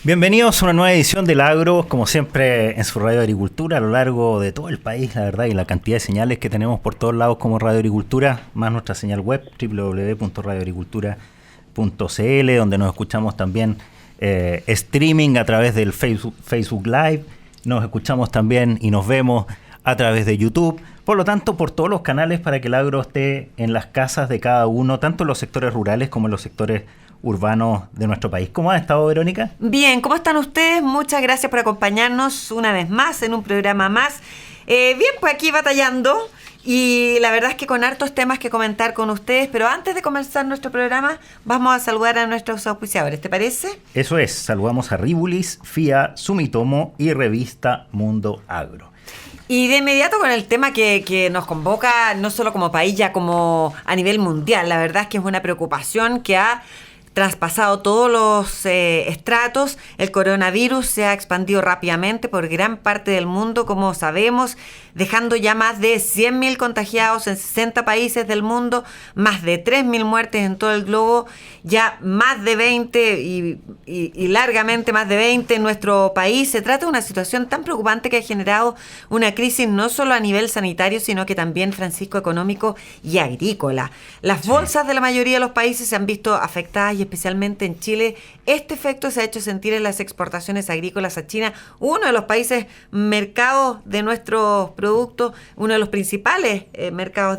Bienvenidos a una nueva edición del Agro, como siempre en su Radio Agricultura, a lo largo de todo el país, la verdad, y la cantidad de señales que tenemos por todos lados como Radio Agricultura, más nuestra señal web, www.radioagricultura.cl, donde nos escuchamos también streaming a través del Facebook Live, nos escuchamos también y nos vemos a través de YouTube, por lo tanto, por todos los canales para que el agro esté en las casas de cada uno, tanto en los sectores rurales como en los sectores urbanos de nuestro país. ¿Cómo ha estado, Verónica? Bien, ¿cómo están ustedes? Muchas gracias por acompañarnos una vez más en un programa más. Bien, pues aquí batallando y la verdad es que con hartos temas que comentar con ustedes, pero antes de comenzar nuestro programa vamos a saludar a nuestros auspiciadores, ¿te parece? Eso es, saludamos a Ribulis, FIA, Sumitomo y Revista Mundo Agro. Y de inmediato con el tema que nos convoca no solo como país, ya como a nivel mundial. La verdad es que es una preocupación que ha traspasado todos los estratos. El coronavirus se ha expandido rápidamente por gran parte del mundo, como sabemos, dejando ya más de 100.000 contagiados en 60 países del mundo, más de 3.000 muertes en todo el globo, ya más de 20 y largamente más de 20 en nuestro país. Se trata de una situación tan preocupante que ha generado una crisis no solo a nivel sanitario, sino que también, Francisco, económico y agrícola. Las bolsas de la mayoría de los países se han visto afectadas y especialmente en Chile. Este efecto se ha hecho sentir en las exportaciones agrícolas a China, uno de los países mercados de nuestros productos, uno de los principales mercados,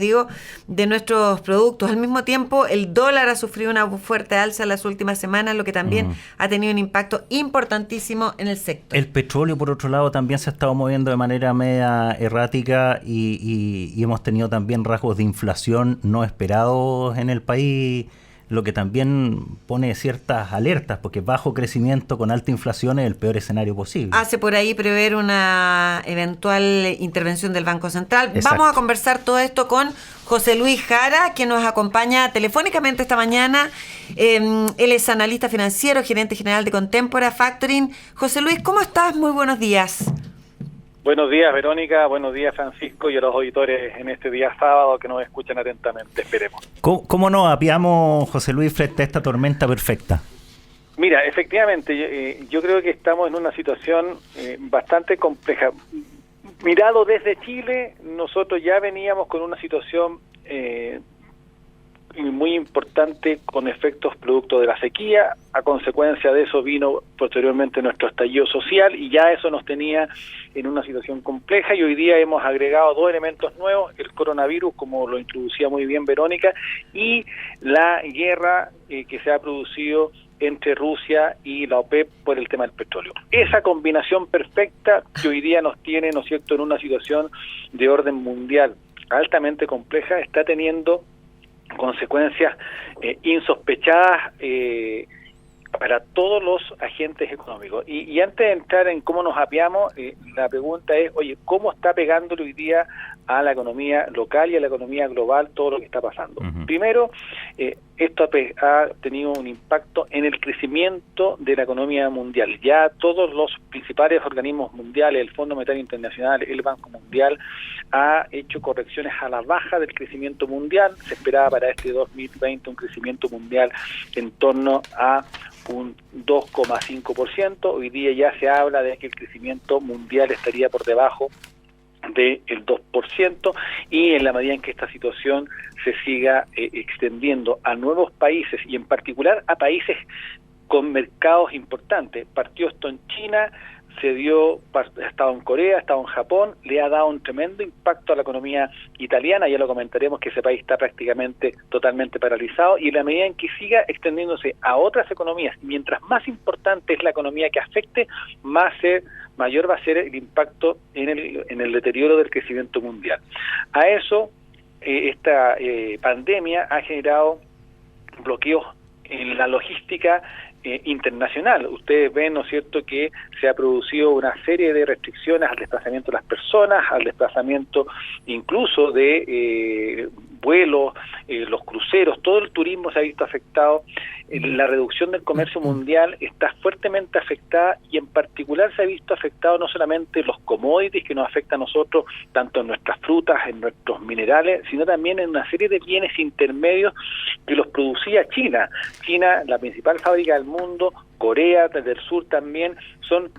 de nuestros productos. Al mismo tiempo, el dólar ha sufrido una fuerte alza en las últimas semanas, lo que también ha tenido un impacto importantísimo en el sector. El petróleo, por otro lado, también se ha estado moviendo de manera media errática y hemos tenido también rasgos de inflación no esperados en el país, lo que también pone ciertas alertas, porque bajo crecimiento con alta inflación es el peor escenario posible. Hace por ahí prever una eventual intervención del Banco Central. Exacto. Vamos a conversar todo esto con José Luis Jara, que nos acompaña telefónicamente esta mañana. Él es analista financiero, gerente general de Contempora Factoring. José Luis, ¿cómo estás? Muy buenos días. Buenos días, Verónica. Buenos días, Francisco, y a los auditores en este día sábado que nos escuchan atentamente. Esperemos. ¿Cómo nos apiamos, José Luis, frente a esta tormenta perfecta? Mira, efectivamente, yo creo que estamos en una situación bastante compleja. Mirado desde Chile, nosotros ya veníamos con una situación muy importante con efectos producto de la sequía. A consecuencia de eso vino posteriormente nuestro estallido social y ya eso nos tenía en una situación compleja, y hoy día hemos agregado dos elementos nuevos: el coronavirus, como lo introducía muy bien Verónica, y la guerra que se ha producido entre Rusia y la OPEP por el tema del petróleo. Esa combinación perfecta que hoy día nos tiene, ¿no es cierto?, en una situación de orden mundial altamente compleja, está teniendo consecuencias insospechadas para todos los agentes económicos. Y antes de entrar en cómo nos apiamos, la pregunta es, oye, ¿cómo está pegándole hoy día a la economía local y a la economía global todo lo que está pasando? Primero, esto ha tenido un impacto en el crecimiento de la economía mundial. Ya todos los principales organismos mundiales, el Fondo Monetario Internacional, el Banco Mundial, ha hecho correcciones a la baja del crecimiento mundial. Se esperaba para este 2020 un crecimiento mundial en torno a un 2,5%. Hoy día ya se habla de que el crecimiento mundial estaría por debajo del 2%, y en la medida en que esta situación se siga extendiendo a nuevos países y en particular a países con mercados importantes, partió esto en China, ha estado en Corea, ha estado en Japón, le ha dado un tremendo impacto a la economía italiana. Ya lo comentaremos que ese país está prácticamente totalmente paralizado, y en la medida en que siga extendiéndose a otras economías, mientras más importante es la economía que afecte, mayor va a ser el impacto en el deterioro del crecimiento mundial. A eso, esta pandemia ha generado bloqueos en la logística internacional. Ustedes ven, ¿no es cierto?, que se ha producido una serie de restricciones al desplazamiento de las personas, al desplazamiento incluso de vuelos, los cruceros, todo el turismo se ha visto afectado la reducción del comercio mundial está fuertemente afectada y en particular se ha visto afectado no solamente los commodities que nos afectan a nosotros, tanto en nuestras frutas, en nuestros minerales, sino también en una serie de bienes intermedios que los producía China. China, la principal fábrica del mundo, Corea del Sur también, son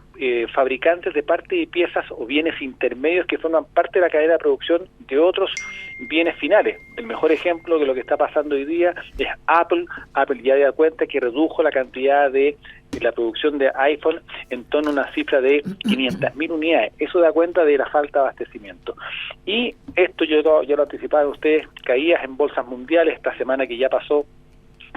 fabricantes de parte y piezas o bienes intermedios que forman parte de la cadena de producción de otros bienes finales. El mejor ejemplo de lo que está pasando hoy día es Apple. Apple ya da cuenta que redujo la cantidad de la producción de iPhone en torno a una cifra de 500.000 unidades. Eso da cuenta de la falta de abastecimiento. Y esto yo lo anticipaba a ustedes, caídas en bolsas mundiales. Esta semana que ya pasó,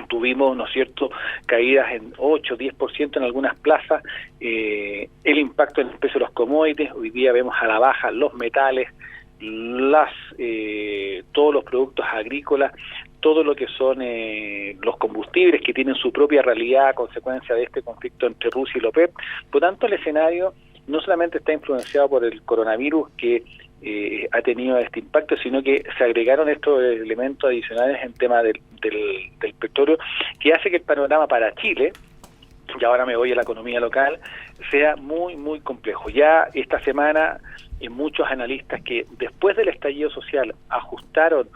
tuvimos, ¿no es cierto?, caídas en 8, 10% en algunas plazas, el impacto en el precio de los commodities. Hoy día vemos a la baja los metales, todos los productos agrícolas, todo lo que son los combustibles que tienen su propia realidad a consecuencia de este conflicto entre Rusia y la OPEP. Por tanto, el escenario no solamente está influenciado por el coronavirus que ha tenido este impacto, sino que se agregaron estos elementos adicionales en tema del petróleo, que hace que el panorama para Chile, y ahora me voy a la economía local, sea muy, muy complejo. Ya esta semana, muchos analistas que después del estallido social ajustaron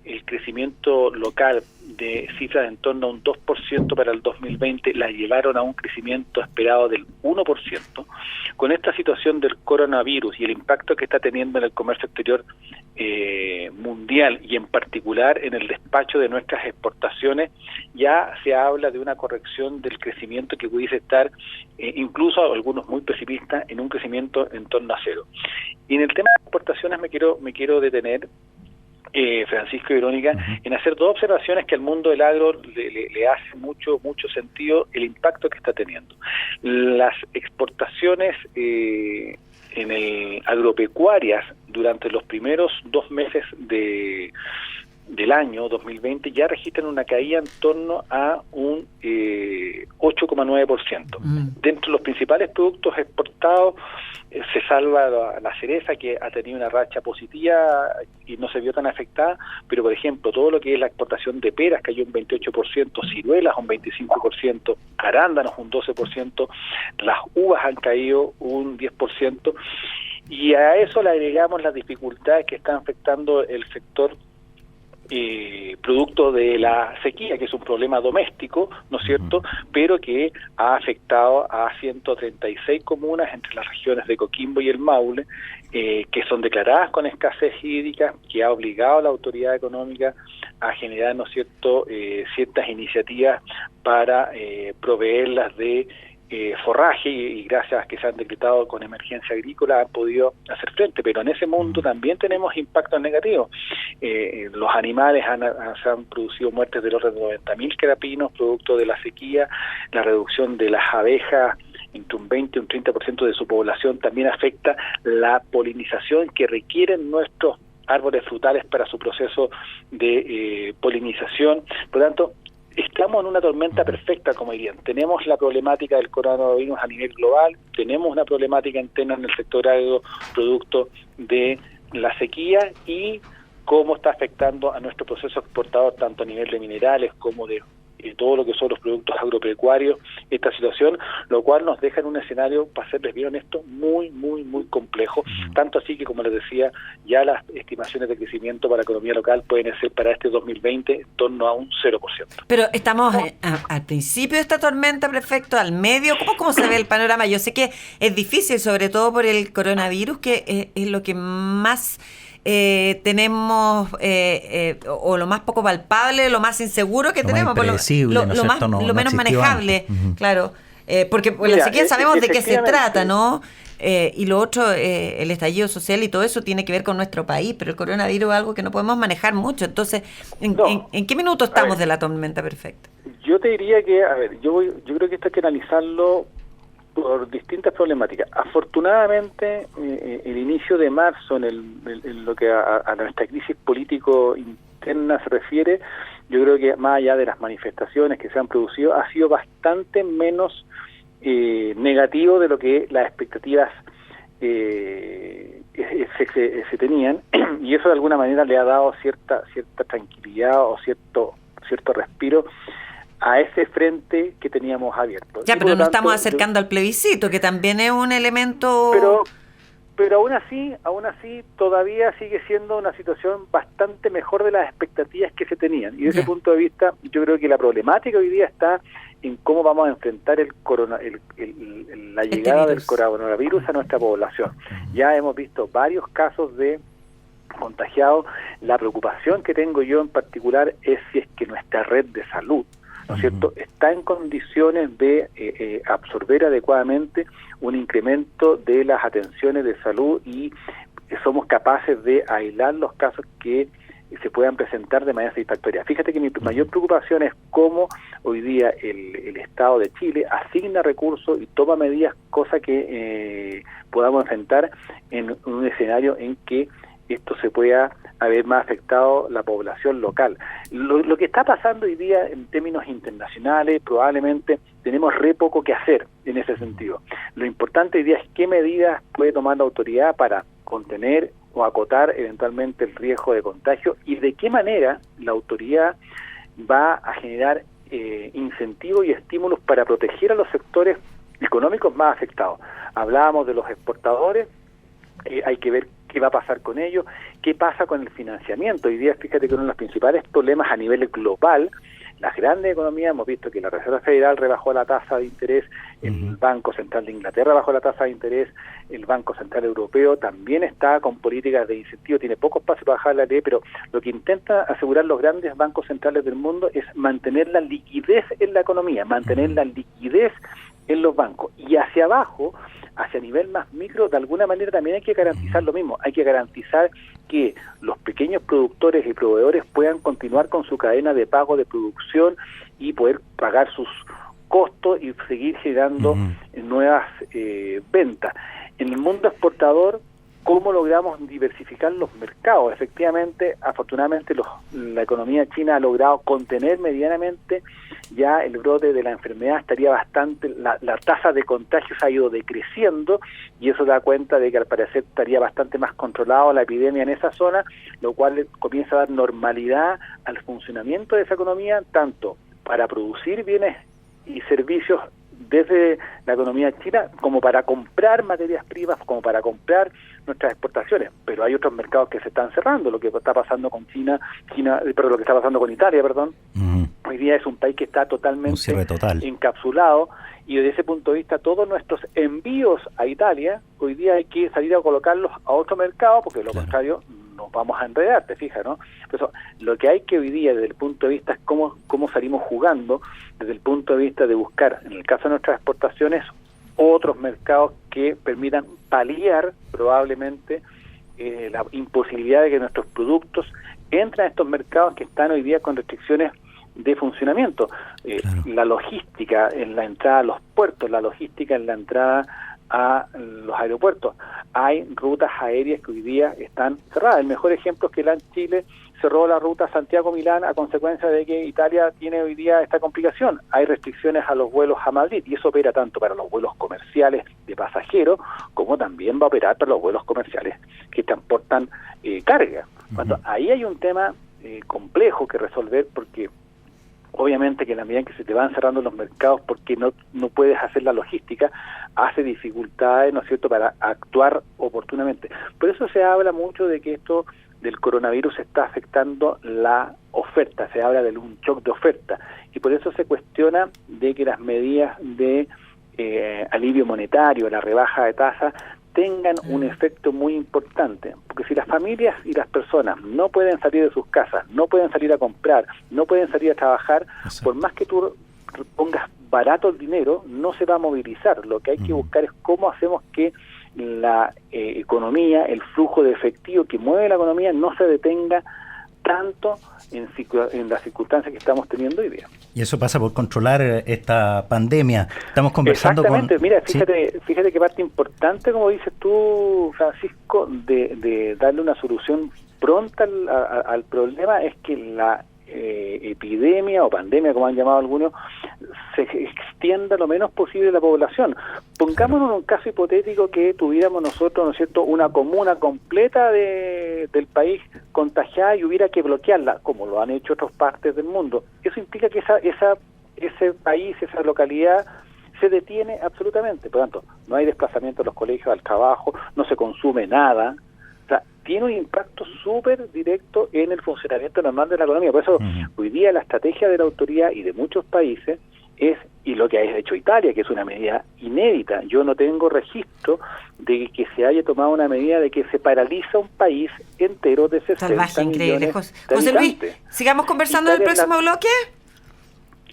el crecimiento local de cifras en torno a un 2% para el 2020, la llevaron a un crecimiento esperado del 1%. Con esta situación del coronavirus y el impacto que está teniendo en el comercio exterior mundial y en particular en el despacho de nuestras exportaciones, ya se habla de una corrección del crecimiento que pudiese estar, incluso algunos muy pesimistas, en un crecimiento en torno a cero. Y en el tema de exportaciones me quiero detener, Francisco y Verónica, en hacer dos observaciones que al mundo del agro le hace mucho sentido el impacto que está teniendo. Las exportaciones agropecuarias durante los primeros 2 meses del año 2020 ya registran una caída en torno a un 8,9%. Dentro de los principales productos exportados se salva la cereza, que ha tenido una racha positiva y no se vio tan afectada, pero por ejemplo todo lo que es la exportación de peras cayó un 28%, ciruelas un 25%, arándanos un 12%, las uvas han caído un 10%, y a eso le agregamos las dificultades que están afectando el sector producto de la sequía, que es un problema doméstico, ¿no es cierto?, pero que ha afectado a 136 comunas entre las regiones de Coquimbo y el Maule, que son declaradas con escasez hídrica, que ha obligado a la autoridad económica a generar, ¿no es cierto?, ciertas iniciativas para proveerlas de forraje, y gracias a que se han decretado con emergencia agrícola han podido hacer frente, pero en ese mundo también tenemos impactos negativos. Los animales se han producido muertes del orden de 90.000 querapinos producto de la sequía, la reducción de las abejas entre un 20 y un 30% de su población también afecta la polinización que requieren nuestros árboles frutales para su proceso de polinización. Por lo tanto, estamos en una tormenta perfecta, como dirían. Tenemos la problemática del coronavirus a nivel global, tenemos una problemática interna en el sector agro producto de la sequía y cómo está afectando a nuestro proceso exportador, tanto a nivel de minerales como de todo lo que son los productos agropecuarios, esta situación, lo cual nos deja en un escenario, para serles bien honesto, muy complejo, tanto así que, como les decía, ya las estimaciones de crecimiento para la economía local pueden ser para este 2020 en torno a un 0%. Pero estamos al principio de esta tormenta, prefecto, al medio. ¿Cómo se ve el panorama? Yo sé que es difícil, sobre todo por el coronavirus, que es lo que más tenemos, o lo más poco palpable, lo más inseguro que tenemos, lo menos manejable, claro, porque la sequía sabemos de qué se trata, ¿no? Y lo otro, el estallido social y todo eso tiene que ver con nuestro país, pero el coronavirus es algo que no podemos manejar mucho. Entonces, ¿en qué minuto estamos de la tormenta perfecta? Yo te diría que, yo creo que esto hay que analizarlo por distintas problemáticas. Afortunadamente, el inicio de marzo, en lo que a nuestra crisis político interna se refiere, yo creo que más allá de las manifestaciones que se han producido, ha sido bastante menos negativo de lo que las expectativas se tenían, y eso de alguna manera le ha dado cierta tranquilidad o cierto respiro a ese frente que teníamos abierto. Ya, pero nos estamos acercando al plebiscito, que también es un elemento... Pero aún así todavía sigue siendo una situación bastante mejor de las expectativas que se tenían. Y desde ese punto de vista, yo creo que la problemática hoy día está en cómo vamos a enfrentar la llegada del coronavirus a nuestra población. Ya hemos visto varios casos de contagiados. La preocupación que tengo yo en particular es si es que nuestra red de salud, ¿no es cierto?, está en condiciones de absorber adecuadamente un incremento de las atenciones de salud y somos capaces de aislar los casos que se puedan presentar de manera satisfactoria. Fíjate que mi mayor preocupación es cómo hoy día el Estado de Chile asigna recursos y toma medidas, cosa que podamos enfrentar en un escenario en que esto se pueda haber más afectado la población local. Lo que está pasando hoy día en términos internacionales, probablemente tenemos re poco que hacer en ese sentido. Lo importante hoy día es qué medidas puede tomar la autoridad para contener o acotar eventualmente el riesgo de contagio y de qué manera la autoridad va a generar incentivos y estímulos para proteger a los sectores económicos más afectados. Hablábamos de los exportadores, hay que ver qué va a pasar con ellos, qué pasa con el financiamiento. Hoy día, fíjate que uno de los principales problemas a nivel global, las grandes economías, hemos visto que la Reserva Federal rebajó la tasa de interés, el Banco Central de Inglaterra bajó la tasa de interés, el Banco Central Europeo también está con políticas de incentivo, tiene poco espacio para bajar la ley, pero lo que intenta asegurar los grandes bancos centrales del mundo es mantener la liquidez en la economía, mantener la liquidez en los bancos. Y hacia abajo, hacia nivel más micro, de alguna manera también hay que garantizar lo mismo, hay que garantizar que los pequeños productores y proveedores puedan continuar con su cadena de pago de producción y poder pagar sus costos y seguir generando nuevas ventas. En el mundo exportador, ¿cómo logramos diversificar los mercados? Efectivamente, afortunadamente la economía china ha logrado contener medianamente ya el brote de la enfermedad, estaría bastante, la tasa de contagios ha ido decreciendo y eso da cuenta de que al parecer estaría bastante más controlado la epidemia en esa zona, lo cual comienza a dar normalidad al funcionamiento de esa economía, tanto para producir bienes y servicios desde la economía china, como para comprar materias primas, como para comprar nuestras exportaciones. Pero hay otros mercados que se están cerrando, lo que está pasando con lo que está pasando con Italia, Hoy día es un país que está totalmente encapsulado y desde ese punto de vista todos nuestros envíos a Italia, hoy día hay que salir a colocarlos a otro mercado porque de lo contrario nos vamos a enredar, te fijas, ¿no? Por eso, lo que hay que hoy día desde el punto de vista es cómo salimos jugando desde el punto de vista de buscar, en el caso de nuestras exportaciones, otros mercados que permitan paliar probablemente la imposibilidad de que nuestros productos entren a estos mercados que están hoy día con restricciones de funcionamiento. La logística en la entrada a los puertos, la logística en la entrada a los aeropuertos. Hay rutas aéreas que hoy día están cerradas. El mejor ejemplo es que LAN Chile cerró la ruta Santiago-Milán a consecuencia de que Italia tiene hoy día esta complicación. Hay restricciones a los vuelos a Madrid y eso opera tanto para los vuelos comerciales de pasajeros como también va a operar para los vuelos comerciales que transportan carga. Ahí hay un tema complejo que resolver porque obviamente que en la medida en que se te van cerrando los mercados porque no puedes hacer la logística, hace dificultades, ¿no es cierto?, para actuar oportunamente. Por eso se habla mucho de que esto del coronavirus está afectando la oferta, se habla de un shock de oferta, y por eso se cuestiona de que las medidas de alivio monetario, la rebaja de tasa, tengan un efecto muy importante, porque si las familias y las personas no pueden salir de sus casas, no pueden salir a comprar, no pueden salir a trabajar, por más que tú pongas barato el dinero, no se va a movilizar. Lo que hay que buscar es cómo hacemos que la economía, el flujo de efectivo que mueve la economía no se detenga tanto en las circunstancias que estamos teniendo hoy día. Y eso pasa por controlar esta pandemia. Estamos conversando Mira, fíjate que parte importante, como dices tú, Francisco, de darle una solución pronta al problema es que la epidemia o pandemia, como han llamado algunos, se extienda lo menos posible a la población. Pongámonos en un caso hipotético que tuviéramos nosotros, ¿no es cierto?, una comuna completa del país contagiada y hubiera que bloquearla, como lo han hecho otras partes del mundo. Eso implica que esa ese país, esa localidad, se detiene absolutamente. Por lo tanto, no hay desplazamiento de los colegios al trabajo, no se consume nada. O sea, tiene un impacto súper directo en el funcionamiento normal de la economía. Por eso, hoy día la estrategia de la autoridad y de muchos países es, y lo que ha hecho Italia, que es una medida inédita, yo no tengo registro de que se haya tomado una medida de que se paraliza un país entero de 60 Salvaje, increíble. millones José de Luis, habitantes. sigamos conversando en el próximo bloque.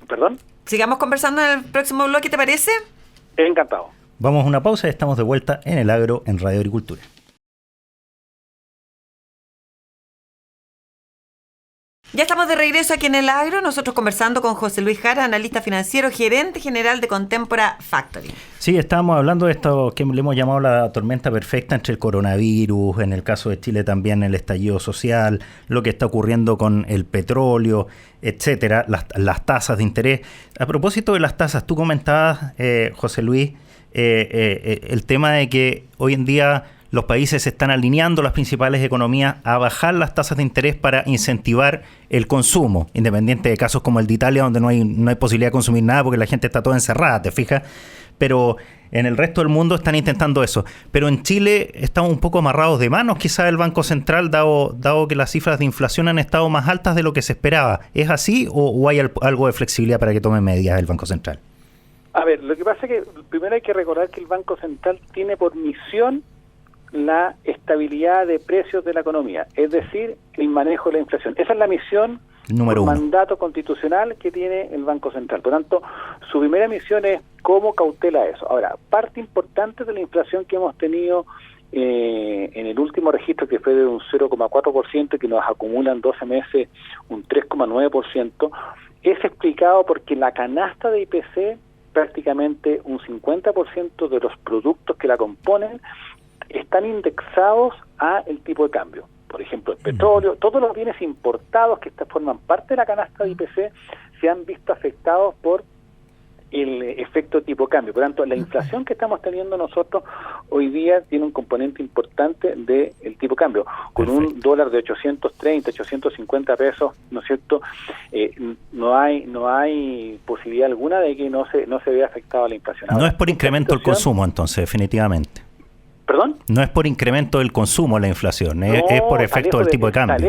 ¿Perdón? Sigamos conversando en el próximo bloque, ¿te parece? Encantado. Vamos a una pausa y estamos de vuelta en El Agro en Radio Agricultura. Ya estamos de regreso aquí en El Agro, nosotros conversando con José Luis Jara, analista financiero, gerente general de Contempora Factory. Sí, estábamos hablando de esto que le hemos llamado la tormenta perfecta entre el coronavirus, en el caso de Chile también el estallido social, lo que está ocurriendo con el petróleo, etcétera, las tasas de interés. A propósito de las tasas, tú comentabas, José Luis, el tema de que hoy en día los países se están alineando, las principales economías, a bajar las tasas de interés para incentivar el consumo, independiente de casos como el de Italia, donde no hay posibilidad de consumir nada porque la gente está toda encerrada, ¿te fijas? Pero en el resto del mundo están intentando eso. Pero en Chile estamos un poco amarrados de manos, quizás el Banco Central, dado que las cifras de inflación han estado más altas de lo que se esperaba. ¿Es así o hay algo de flexibilidad para que tome medidas el Banco Central? A ver, lo que pasa es que primero hay que recordar que el Banco Central tiene por misión la estabilidad de precios de la economía, es decir, el manejo de la inflación. Esa es la misión, número uno, mandato constitucional que tiene el Banco Central. Por tanto, su primera misión es cómo cautela eso. Ahora, parte importante de la inflación que hemos tenido en el último registro, que fue de un 0,4%, que nos acumulan 12 meses un 3,9%, es explicado porque la canasta de IPC, prácticamente un 50% de los productos que la componen, están indexados a el tipo de cambio. Por ejemplo, el petróleo, todos los bienes importados que forman parte de la canasta de IPC se han visto afectados por el efecto tipo de cambio. Por tanto, la inflación que estamos teniendo nosotros hoy día tiene un componente importante del tipo de cambio. Con un dólar de 830, 850 pesos, ¿no es cierto? No hay posibilidad alguna de que no se vea afectado a la inflación. Ahora, no es por incremento del consumo, entonces, definitivamente. ¿Perdón? No es por incremento del consumo la inflación, es por efecto del tipo de cambio. Está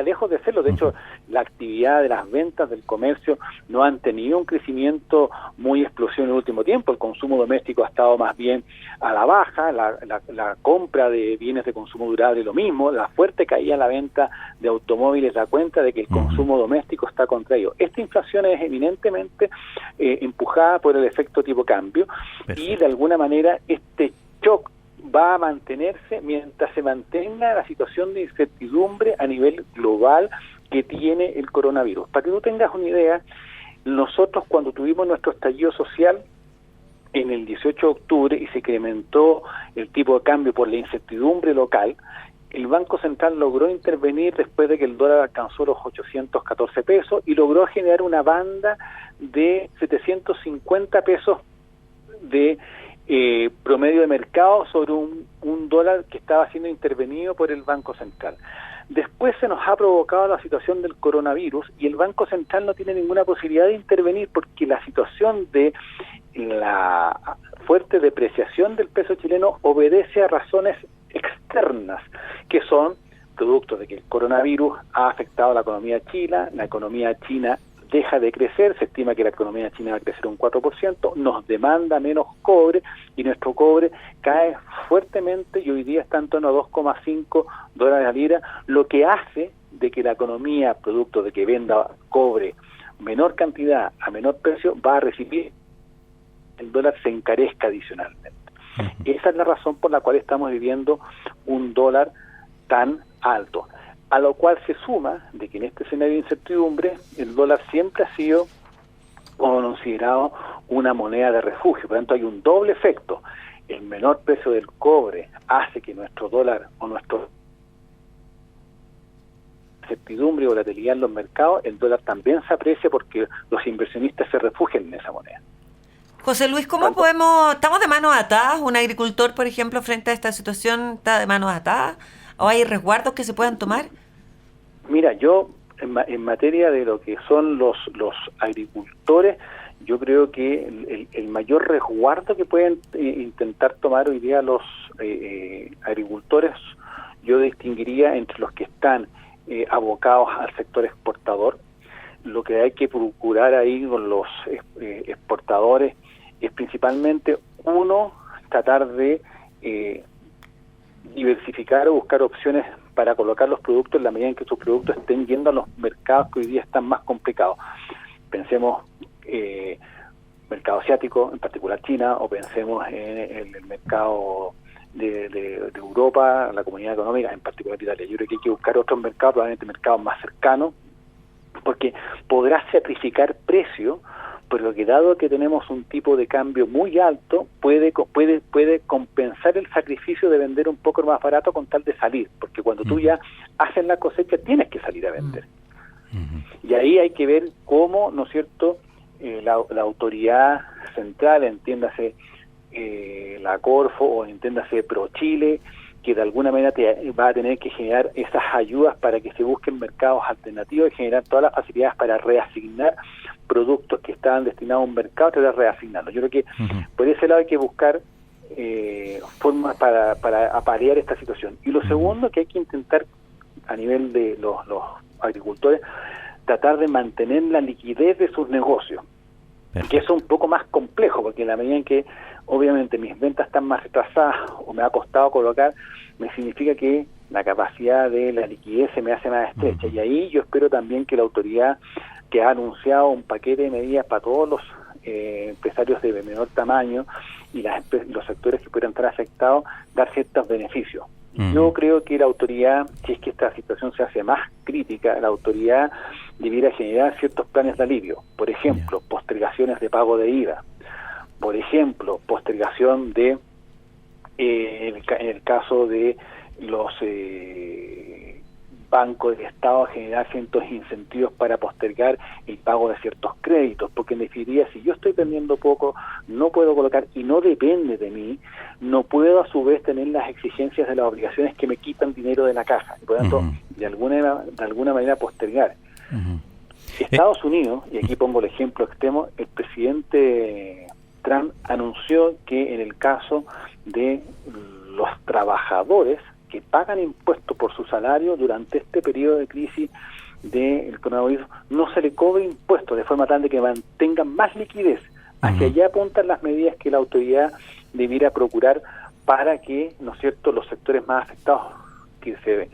lejos de serlo. De hecho, la actividad de las ventas del comercio no han tenido un crecimiento muy explosivo en el último tiempo. El consumo doméstico ha estado más bien a la baja, la compra de bienes de consumo durable lo mismo, la fuerte caída en la venta de automóviles da cuenta de que el consumo doméstico está contraído. Esta inflación es eminentemente empujada por el efecto tipo cambio. Perfecto. Y de alguna manera este shock va a mantenerse mientras se mantenga la situación de incertidumbre a nivel global que tiene el coronavirus. Para que tú tengas una idea, nosotros cuando tuvimos nuestro estallido social en el 18 de octubre y se incrementó el tipo de cambio por la incertidumbre local, el Banco Central logró intervenir después de que el dólar alcanzó los 814 pesos y logró generar una banda de 750 pesos de promedio de mercado sobre un dólar que estaba siendo intervenido por el Banco Central. Después se nos ha provocado la situación del coronavirus y el Banco Central no tiene ninguna posibilidad de intervenir porque la situación de la fuerte depreciación del peso chileno obedece a razones externas, que son producto de que el coronavirus ha afectado a la economía china, la economía china deja de crecer, se estima que la economía china va a crecer un 4%, nos demanda menos cobre y nuestro cobre cae fuertemente y hoy día está en torno a $2,5 la libra, lo que hace de que la economía, producto de que venda cobre menor cantidad a menor precio, va a recibir el dólar se encarezca adicionalmente. Esa es la razón por la cual estamos viviendo un dólar tan alto. A lo cual se suma de que en este escenario de incertidumbre el dólar siempre ha sido considerado una moneda de refugio. Por lo tanto, hay un doble efecto. El menor precio del cobre hace que nuestro dólar o nuestro incertidumbre y volatilidad en los mercados, el dólar también se aprecia porque los inversionistas se refugian en esa moneda. José Luis, ¿cómo estamos de manos atadas? ¿Un agricultor, por ejemplo, frente a esta situación está de manos atadas? ¿O hay resguardos que se puedan tomar? Mira, yo en materia de lo que son los agricultores, yo creo que el mayor resguardo que pueden intentar tomar hoy día los agricultores, yo distinguiría entre los que están abocados al sector exportador. Lo que hay que procurar ahí con los exportadores es principalmente, uno, tratar de diversificar o buscar opciones para colocar los productos en la medida en que sus productos estén yendo a los mercados que hoy día están más complicados. Pensemos mercado asiático, en particular China, o pensemos en el mercado de Europa, la Comunidad Económica, en particular Italia. Yo creo que hay que buscar otros mercados, probablemente mercados más cercanos, porque podrá sacrificar precio, pero que dado que tenemos un tipo de cambio muy alto, puede compensar el sacrificio de vender un poco más barato con tal de salir, porque cuando tú ya haces la cosecha tienes que salir a vender. Y ahí hay que ver cómo, ¿no es cierto?, la autoridad central, entiéndase la Corfo o entiéndase ProChile, que de alguna manera va a tener que generar esas ayudas para que se busquen mercados alternativos y generar todas las facilidades para reasignar productos que estaban destinados a un mercado, tratar de reasignarlos. Yo creo que por ese lado hay que buscar formas para paliar esta situación. Y lo segundo que hay que intentar a nivel de los agricultores, tratar de mantener la liquidez de sus negocios. Perfecto. Que eso es un poco más complejo, porque en la medida en que obviamente mis ventas están más retrasadas o me ha costado colocar, me significa que la capacidad de la liquidez se me hace más estrecha. Y ahí yo espero también que la autoridad, que ha anunciado un paquete de medidas para todos los empresarios de menor tamaño y los sectores que puedan estar afectados, dar ciertos beneficios. Yo creo que la autoridad, si es que esta situación se hace más crítica, la autoridad debiera generar ciertos planes de alivio. Por ejemplo, postergaciones de pago de IVA. Por ejemplo, postergación de, en el caso de los bancos del Estado, generar ciertos incentivos para postergar el pago de ciertos créditos, porque en definitiva, si yo estoy vendiendo poco, no puedo colocar, y no depende de mí, no puedo a su vez tener las exigencias de las obligaciones que me quitan dinero de la caja, y por lo tanto, de alguna manera postergar. Estados Unidos, y aquí pongo el ejemplo extremo, el presidente Trump anunció que en el caso de los trabajadores que pagan impuestos por su salario durante este periodo de crisis del coronavirus, no se le cobre impuestos, de forma tal de que mantengan más liquidez. Hacia allá apuntan las medidas que la autoridad debiera procurar para que, ¿no es cierto?, los sectores más afectados, que se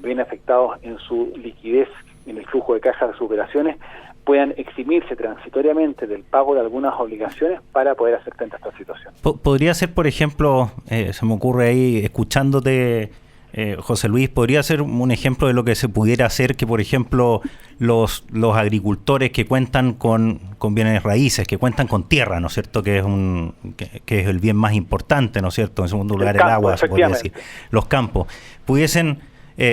ven afectados en su liquidez, en el flujo de caja de sus operaciones, puedan eximirse transitoriamente del pago de algunas obligaciones para poder hacer frente a esta situación. Podría ser, por ejemplo, se me ocurre ahí, escuchándote, José Luis, podría ser un ejemplo de lo que se pudiera hacer, que por ejemplo los agricultores que cuentan con bienes raíces, que cuentan con tierra, ¿no es cierto?, que es el bien más importante, ¿no es cierto?, en segundo lugar el agua, se podría decir, los campos, pudiesen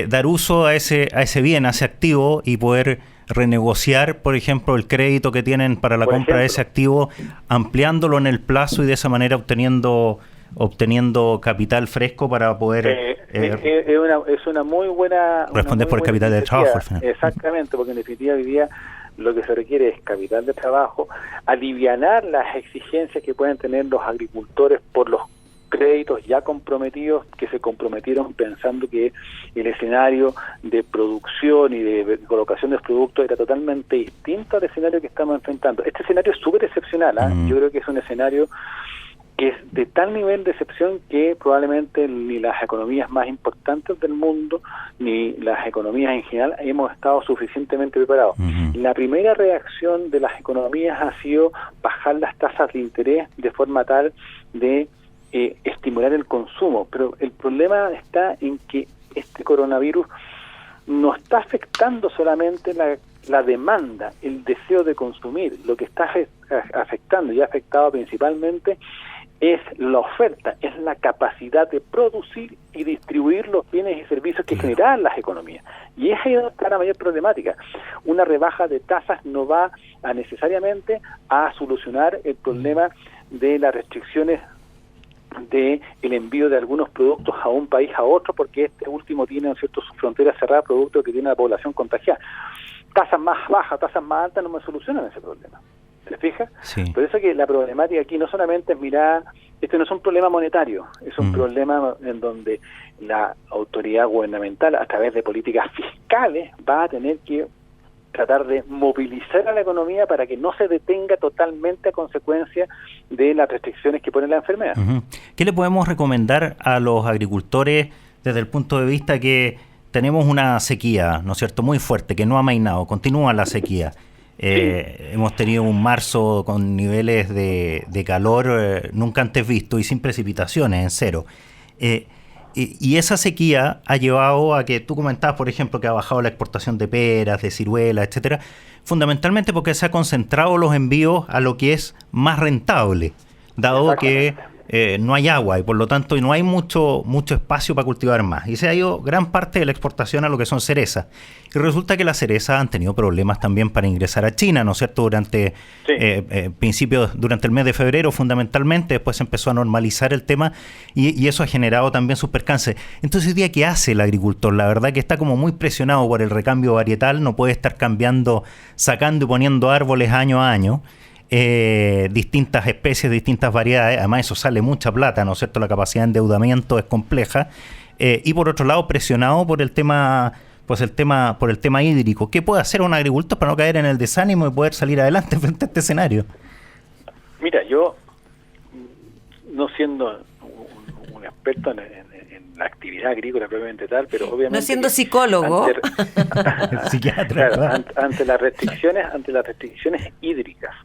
dar uso a ese bien, a ese activo, y poder renegociar, por ejemplo, el crédito que tienen para la compra de ese activo, ampliándolo en el plazo y de esa manera obteniendo capital fresco para poder... es una muy buena... Responder por el capital de trabajo al final. Exactamente, porque en definitiva hoy día lo que se requiere es capital de trabajo, alivianar las exigencias que pueden tener los agricultores por los créditos ya comprometidos, que se comprometieron pensando que el escenario de producción y de colocación de los productos era totalmente distinto al escenario que estamos enfrentando. Este escenario es súper excepcional, yo creo que es un escenario que es de tal nivel de excepción que probablemente ni las economías más importantes del mundo, ni las economías en general, hemos estado suficientemente preparados. La primera reacción de las economías ha sido bajar las tasas de interés de forma tal de estimular el consumo, pero el problema está en que este coronavirus no está afectando solamente la demanda, el deseo de consumir. Lo que está afectando y ha afectado principalmente es la oferta, es la capacidad de producir y distribuir los bienes y servicios que generan las economías. Y es ahí donde está la mayor problemática. Una rebaja de tasas no va necesariamente a solucionar el problema de las restricciones de el envío de algunos productos a un país a otro, porque este último tiene, ¿no es cierto?, su frontera cerrada, producto que tiene la población contagiada. Tasas más bajas, tasas más altas no me solucionan ese problema. ¿Se fija? Sí. Por eso que la problemática aquí no solamente es mirar, este no es un problema monetario, es un problema en donde la autoridad gubernamental, a través de políticas fiscales, va a tener que tratar de movilizar a la economía para que no se detenga totalmente a consecuencia de las restricciones que pone la enfermedad. ¿Qué le podemos recomendar a los agricultores desde el punto de vista que tenemos una sequía, ¿no es cierto?, muy fuerte, que no ha amainado, continúa la sequía? Hemos tenido un marzo con niveles de calor nunca antes visto y sin precipitaciones, en cero. Y esa sequía ha llevado a que tú comentabas, por ejemplo, que ha bajado la exportación de peras, de ciruelas, etcétera, fundamentalmente porque se ha concentrado los envíos a lo que es más rentable, dado que no hay agua y por lo tanto no hay mucho espacio para cultivar más. Y se ha ido gran parte de la exportación a lo que son cerezas. Y resulta que las cerezas han tenido problemas también para ingresar a China, ¿no es cierto? Durante durante el mes de febrero fundamentalmente, después se empezó a normalizar el tema y eso ha generado también sus percances. Entonces, hoy día, ¿qué hace el agricultor? La verdad que está como muy presionado por el recambio varietal, no puede estar cambiando, sacando y poniendo árboles año a año. Distintas especies, distintas variedades, además eso sale mucha plata, ¿no es cierto? La capacidad de endeudamiento es compleja, y por otro lado presionado por el tema hídrico. ¿Qué puede hacer un agricultor para no caer en el desánimo y poder salir adelante frente a este escenario? Mira, yo, no siendo un experto en la actividad agrícola propiamente tal, pero obviamente... No siendo psicólogo. Psiquiatra. Claro, ante las restricciones hídricas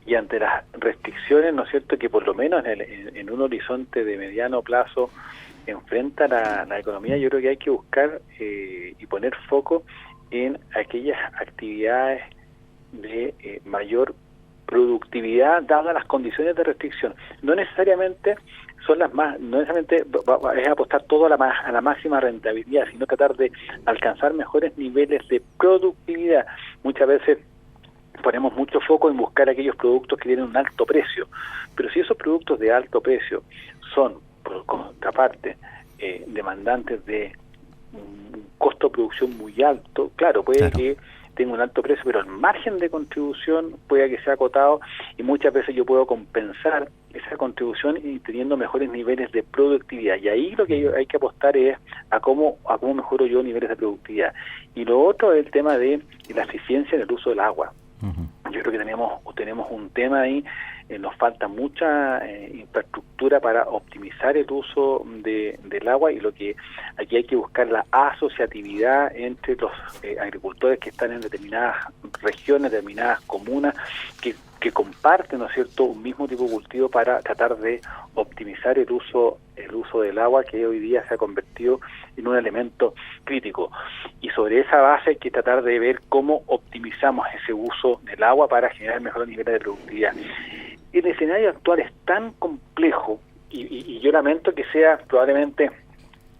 y ante las restricciones, ¿no es cierto?, que por lo menos en un horizonte de mediano plazo enfrenta la economía, yo creo que hay que buscar y poner foco en aquellas actividades de mayor productividad dadas las condiciones de restricción. No necesariamente es apostar todo a la máxima rentabilidad, sino tratar de alcanzar mejores niveles de productividad. Muchas veces ponemos mucho foco en buscar aquellos productos que tienen un alto precio, pero si esos productos de alto precio son, por contraparte, demandantes de un costo de producción muy alto, claro, puede que tenga un alto precio, pero el margen de contribución puede que sea acotado y muchas veces yo puedo compensar esa contribución y teniendo mejores niveles de productividad. Y ahí lo que hay que apostar es a cómo mejoro yo niveles de productividad. Y lo otro es el tema de la eficiencia en el uso del agua. Yo creo que tenemos un tema ahí, nos falta mucha infraestructura para optimizar el uso del agua, y lo que aquí hay que buscar la asociatividad entre los agricultores que están en determinadas regiones, determinadas comunas que comparten, ¿no es cierto?, un mismo tipo de cultivo para tratar de optimizar el uso del agua, que hoy día se ha convertido en un elemento crítico. Y sobre esa base hay que tratar de ver cómo optimizamos ese uso del agua para generar mejores niveles de productividad. El escenario actual es tan complejo y yo lamento que sea probablemente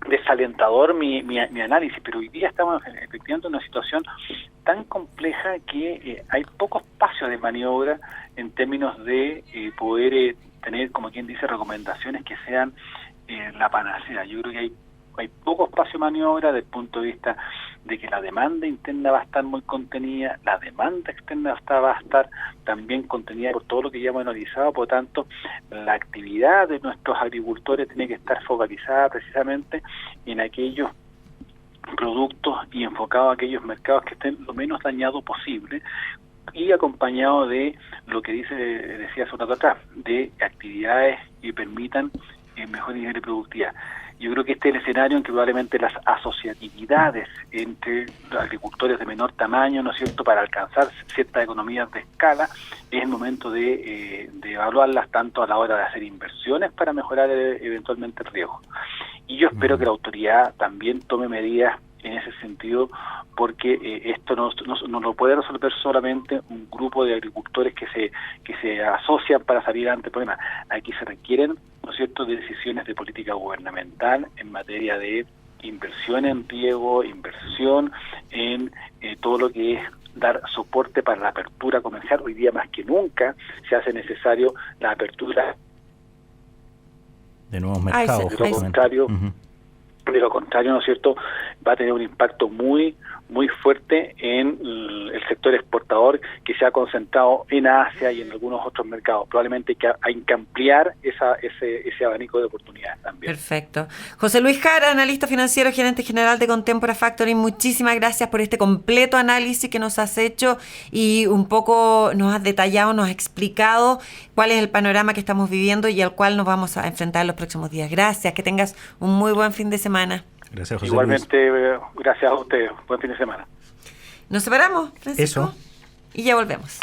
desalentador mi análisis, pero hoy día estamos efectivamente en una situación tan compleja que hay poco espacio de maniobra en términos de poder tener, como quien dice, recomendaciones que sean la panacea. Yo creo que hay poco espacio de maniobra desde el punto de vista de que la demanda interna va a estar muy contenida, la demanda externa va a estar también contenida por todo lo que ya hemos analizado. Por lo tanto, la actividad de nuestros agricultores tiene que estar focalizada precisamente en aquellos productos y enfocado a aquellos mercados que estén lo menos dañados posible, y acompañado de lo que decía hace un rato atrás, de actividades que permitan mejor nivel de productividad. Yo creo que este es el escenario en que probablemente las asociatividades entre los agricultores de menor tamaño, ¿no es cierto?, para alcanzar ciertas economías de escala, es el momento de evaluarlas tanto a la hora de hacer inversiones para mejorar eventualmente el riesgo. Y yo espero que la autoridad también tome medidas en ese sentido, porque esto no lo puede resolver solamente un grupo de agricultores que se asocian para salir ante el problema. Aquí se requieren, ¿no es cierto?, de decisiones de política gubernamental en materia de inversión en riego, inversión en todo lo que es dar soporte para la apertura comercial. Hoy día más que nunca se hace necesario la apertura De nuevos mercados. De lo contrario, de lo contrario, ¿no es cierto?, va a tener un impacto muy fuerte en el sector exportador que se ha concentrado en Asia y en algunos otros mercados. Probablemente hay que ampliar ese abanico de oportunidades también. Perfecto. José Luis Jara, analista financiero, gerente general de Contempora Factoring, muchísimas gracias por este completo análisis que nos has hecho y un poco nos has detallado, nos has explicado cuál es el panorama que estamos viviendo y al cual nos vamos a enfrentar en los próximos días. Gracias, que tengas un muy buen fin de semana. Gracias, José Igualmente, Luis. gracias a ustedes. Buen fin de semana. Nos separamos, Francisco. Eso. Y ya volvemos.